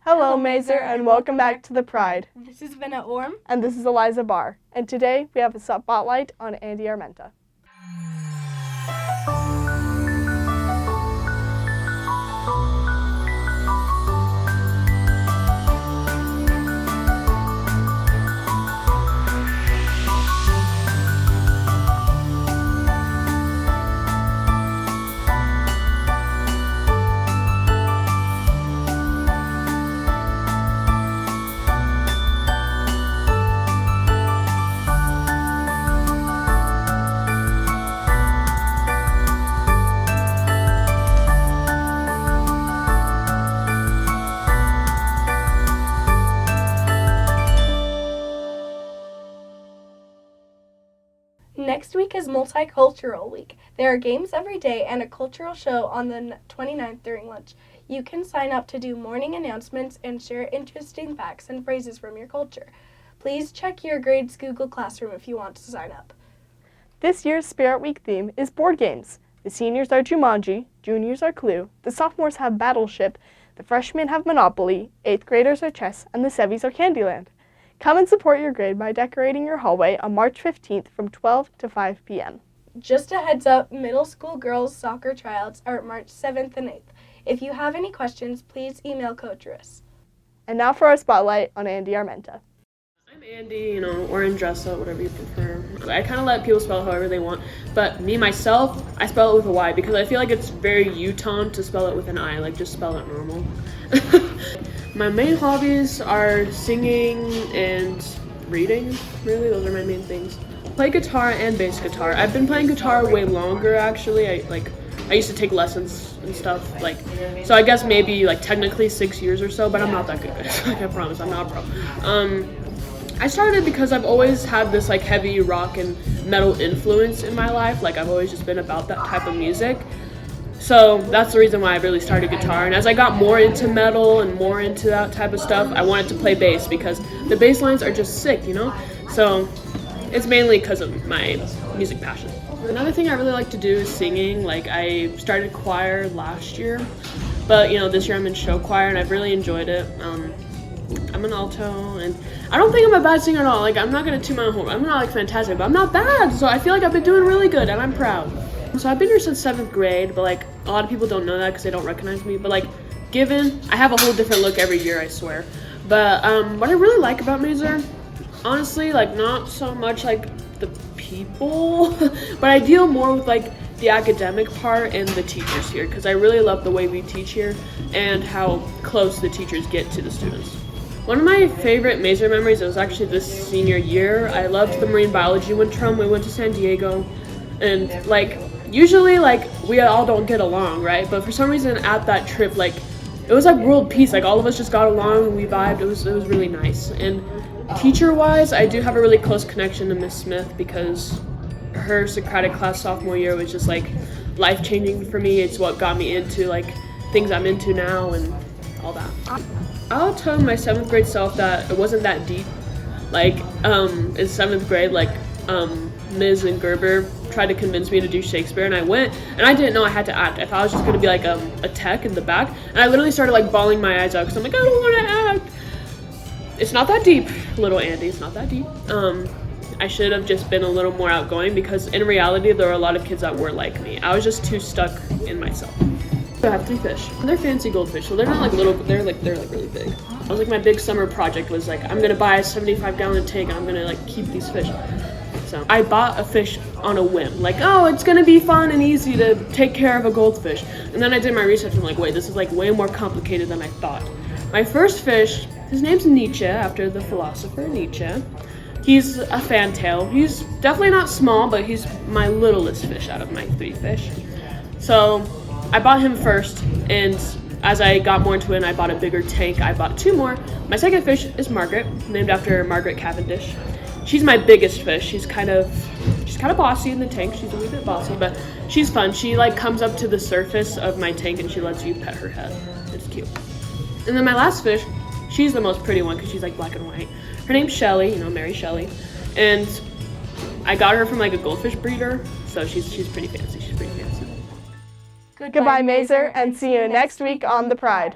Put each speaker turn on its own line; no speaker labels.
Hello, Mazer, and welcome back to The Pride.
This is Venna Orm.
And this is Eliza Barr. And today we have a spotlight on Andy Armenta.
Next week is Multicultural Week. There are games every day and a cultural show on the 29th during lunch. You can sign up to do morning announcements and share interesting facts and phrases from your culture. Please check your grade's Google Classroom if you want to sign up.
This year's Spirit Week theme is board games. The seniors are Jumanji, juniors are Clue, the sophomores have Battleship, the freshmen have Monopoly, 8th graders are Chess, and the Sevies are Candyland. Come and support your grade by decorating your hallway on March 15th from 12 to 5 p.m.
Just a heads up, middle school girls soccer tryouts are March 7th and 8th. If you have any questions, please email Coach Riss.
And now for our spotlight on Andy Armenta.
I'm Andy, orange dress up, whatever you prefer. I kind of let people spell it however they want, but me, myself, I spell it with a Y because I feel like it's very Utah to spell it with an I, like just spell it normal. My main hobbies are singing and reading, really. Those are my main things. Play guitar and bass guitar. I've been playing guitar way longer, actually. I used to take lessons and stuff, so I guess maybe technically 6 years or so, but I'm not that good. I promise, I'm not a pro. I started because I've always had this heavy rock and metal influence in my life. I've always just been about that type of music. So that's the reason why I really started guitar. And as I got more into metal and more into that type of stuff, I wanted to play bass because the bass lines are just sick, So it's mainly because of my music passion. Another thing I really like to do is singing. I started choir last year, but this year I'm in show choir and I've really enjoyed it. I'm an alto, and I don't think I'm a bad singer at all. I'm not gonna toot my own horn. I'm not fantastic, but I'm not bad. So I feel like I've been doing really good, and I'm proud. So I've been here since 7th grade, but a lot of people don't know that because they don't recognize me. But I have a whole different look every year, I swear. But what I really like about Mazer, honestly, not so much the people, but I deal more with the academic part and the teachers here because I really love the way we teach here and how close the teachers get to the students. One of my favorite Mazer memories was actually this senior year. I loved the marine biology winter. We went to San Diego, and usually we all don't get along, right? But for some reason at that trip, it was world peace. All of us just got along and we vibed. It was really nice. And teacher-wise, I do have a really close connection to Miss Smith because her Socratic class sophomore year was just life-changing for me. It's what got me into things I'm into now and all that. I'll tell my 7th grade self that it wasn't that deep. In 7th grade, Ms. and Gerber tried to convince me to do Shakespeare, and I went, and I didn't know I had to act. I thought I was just going to be a tech in the back, and I literally started bawling my eyes out because I'm I don't want to act. It's not that deep, little Andy, it's not that deep. I should have just been a little more outgoing because in reality there are a lot of kids that were like me. I was just too stuck in myself. I have 3 fish. They're fancy goldfish, so they're not little, they're really big. I was my big summer project was I'm gonna buy a 75-gallon tank and I'm gonna keep these fish. So I bought a fish on a whim, oh, it's gonna be fun and easy to take care of a goldfish. And then I did my research and I'm wait, this is way more complicated than I thought. My first fish, his name's Nietzsche, after the philosopher Nietzsche. He's a fantail. He's definitely not small, but he's my littlest fish out of my 3 fish. So I bought him first, and as I got more into it and I bought a bigger tank, I bought 2 more. My second fish is Margaret, named after Margaret Cavendish. She's my biggest fish. She's kind of bossy in the tank. She's a wee bit bossy, but she's fun. She comes up to the surface of my tank and she lets you pet her head. It's cute. And then my last fish, she's the most pretty one because she's black and white. Her name's Shelly, Mary Shelley, and I got her from a goldfish breeder, so she's pretty fancy. She's pretty fancy.
Goodbye, Mazer, and see you next week on The Pride.